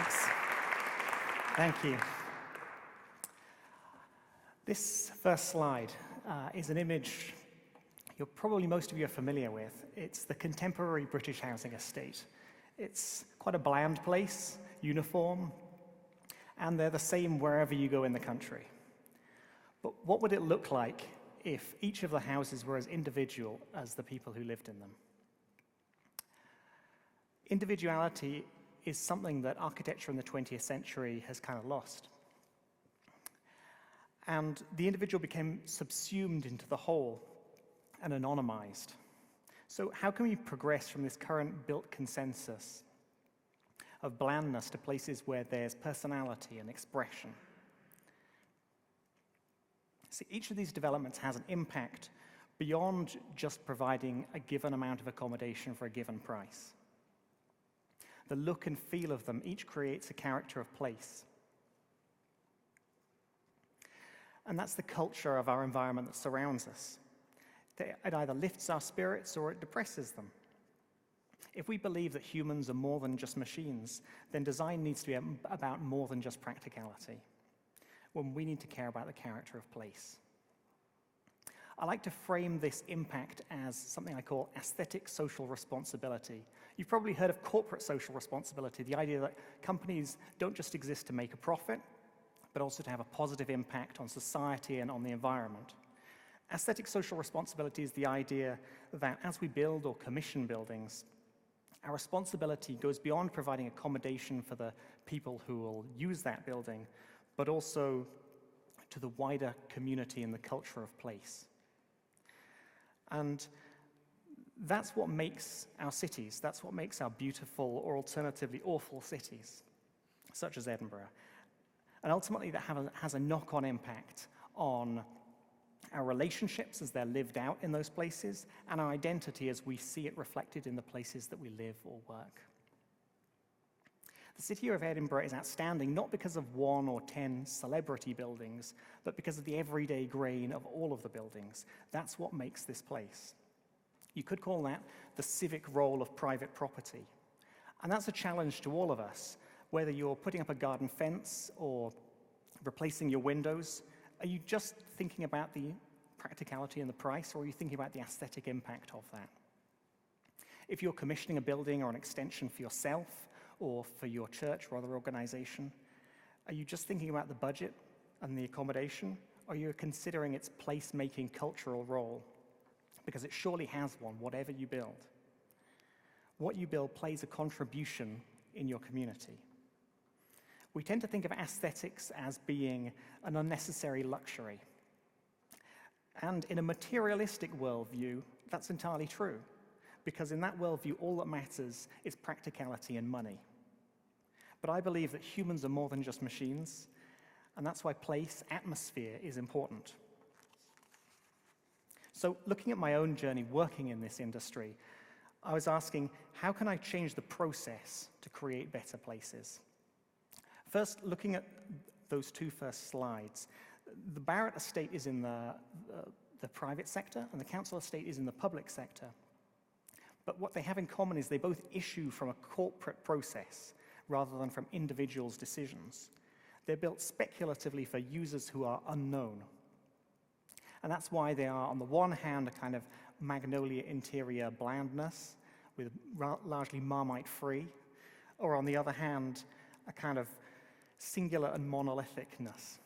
Thanks. Thank you. This first slide is an image most of you are familiar with. It's the contemporary British housing estate. It's quite a bland place, uniform, and they're the same wherever you go in the country. But what would it look like if each of the houses were as individual as the people who lived in them? Individuality is something that architecture in the 20th century has kind of lost. And the individual became subsumed into the whole and anonymized. So how can we progress from this current built consensus of blandness to places where there's personality and expression? See, each of these developments has an impact beyond just providing a given amount of accommodation for a given price. The look and feel of them each creates a character of place. And that's the culture of our environment that surrounds us. It either lifts our spirits or it depresses them. If we believe that humans are more than just machines, then design needs to be about more than just practicality, when we need to care about the character of place. I like to frame this impact as something I call aesthetic social responsibility. You've probably heard of corporate social responsibility, the idea that companies don't just exist to make a profit, but also to have a positive impact on society and on the environment. Aesthetic social responsibility is the idea that as we build or commission buildings, our responsibility goes beyond providing accommodation for the people who will use that building, but also to the wider community and the culture of place. And that's what makes our cities, that's what makes our beautiful or alternatively awful cities, such as Edinburgh. And ultimately that has a knock-on impact on our relationships as they're lived out in those places, and our identity as we see it reflected in the places that we live or work. The city of Edinburgh is outstanding not because of 1 or 10 celebrity buildings, but because of the everyday grain of all of the buildings. That's what makes this place. You could call that the civic role of private property. And that's a challenge to all of us, whether you're putting up a garden fence or replacing your windows. Are you just thinking about the practicality and the price, or are you thinking about the aesthetic impact of that? If you're commissioning a building or an extension for yourself or for your church or other organization, are you just thinking about the budget and the accommodation, or are you considering its place-making cultural role? Because it surely has one, whatever you build. What you build plays a contribution in your community. We tend to think of aesthetics as being an unnecessary luxury. And in a materialistic worldview, that's entirely true, because in that worldview, all that matters is practicality and money. But I believe that humans are more than just machines, and that's why place, atmosphere, is important. So looking at my own journey working in this industry, I was asking, how can I change the process to create better places? First, looking at those two first slides, the Barratt estate is in the private sector, and the council estate is in the public sector. But what they have in common is they both issue from a corporate process rather than from individuals' decisions. They're built speculatively for users who are unknown. And that's why they are, on the one hand, a kind of magnolia interior blandness, with largely Marmite-free, or on the other hand, a kind of singular and monolithicness.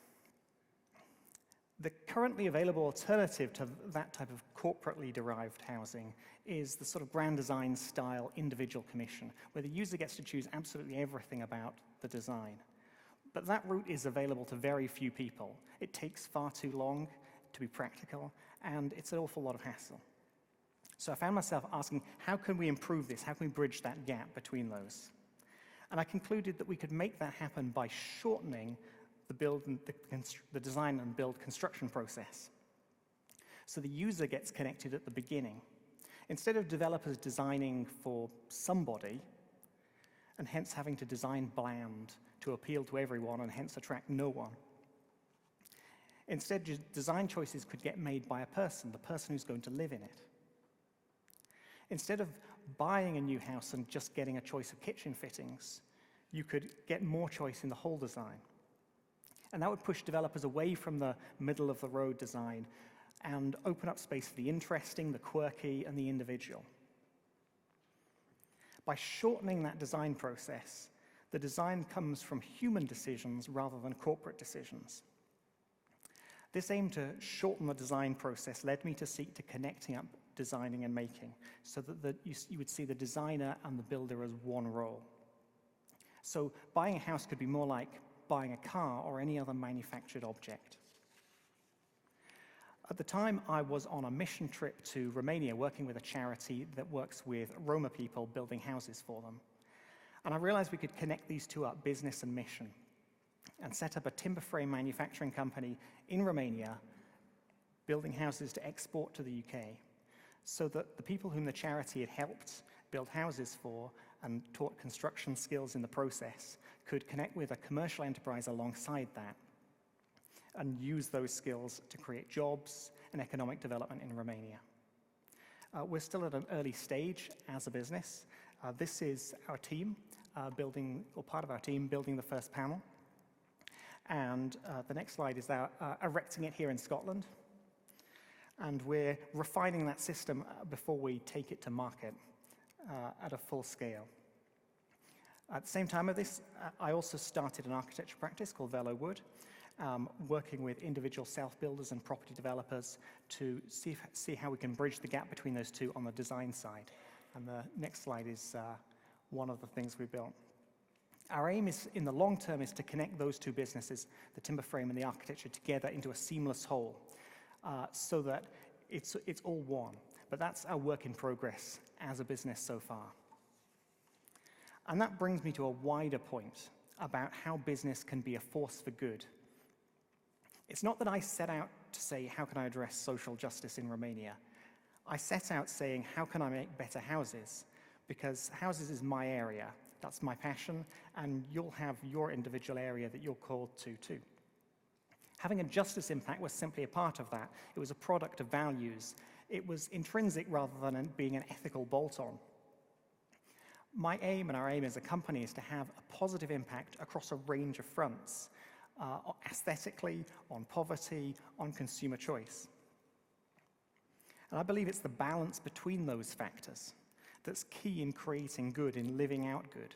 The currently available alternative to that type of corporately derived housing is the sort of grand design style individual commission, where the user gets to choose absolutely everything about the design. But that route is available to very few people. It takes far too long to be practical, and it's an awful lot of hassle. So I found myself asking, how can we improve this? How can we bridge that gap between those? And I concluded that we could make that happen by shortening the design and build construction process. So the user gets connected at the beginning. Instead of developers designing for somebody, and hence having to design bland to appeal to everyone and hence attract no one. Instead, design choices could get made by a person, the person who's going to live in it. Instead of buying a new house and just getting a choice of kitchen fittings, you could get more choice in the whole design. And that would push developers away from the middle-of-the-road design and open up space for the interesting, the quirky, and the individual. By shortening that design process, the design comes from human decisions rather than corporate decisions. This aim to shorten the design process led me to seek to connecting up designing and making so that you would see the designer and the builder as one role. So buying a house could be more like buying a car or any other manufactured object. At the time, I was on a mission trip to Romania working with a charity that works with Roma people building houses for them. And I realized we could connect these two up, business and mission, and set up a timber frame manufacturing company in Romania, building houses to export to the UK, so that the people whom the charity had helped build houses for and taught construction skills in the process could connect with a commercial enterprise alongside that and use those skills to create jobs and economic development in Romania. We're still at an early stage as a business. This is our team part of our team building the first panel. And the next slide is our erecting it here in Scotland. And we're refining that system before we take it to market at a full scale. At the same time of this, I also started an architecture practice called Vellow, working with individual self-builders and property developers to see how we can bridge the gap between those two on the design side. And the next slide is one of the things we built. Our aim is, in the long term, is to connect those two businesses, the timber frame and the architecture, together into a seamless whole, so that it's all one. But that's our work in progress as a business so far. And that brings me to a wider point about how business can be a force for good. It's not that I set out to say, how can I address social justice in Romania? I set out saying, how can I make better houses? Because houses is my area. That's my passion, and you'll have your individual area that you're called to too. Having a justice impact was simply a part of that. It was a product of values. It was intrinsic rather than being an ethical bolt-on. My aim and our aim as a company is to have a positive impact across a range of fronts, aesthetically, on poverty, on consumer choice. And I believe it's the balance between those factors that's key in creating good, in living out good.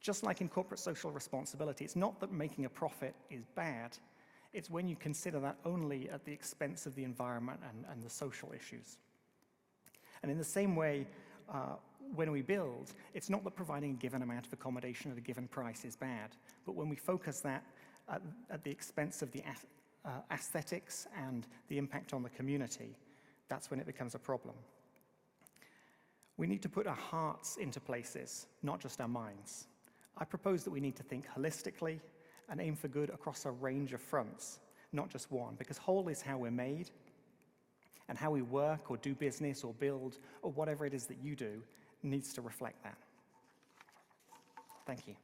Just like in corporate social responsibility, it's not that making a profit is bad, it's when you consider that only at the expense of the environment and the social issues. And in the same way, when we build, it's not that providing a given amount of accommodation at a given price is bad, but when we focus that at the expense of the aesthetics and the impact on the community, that's when it becomes a problem. We need to put our hearts into places, not just our minds. I propose that we need to think holistically and aim for good across a range of fronts, not just one, because whole is how we're made, and how we work or do business or build or whatever it is that you do needs to reflect that. Thank you.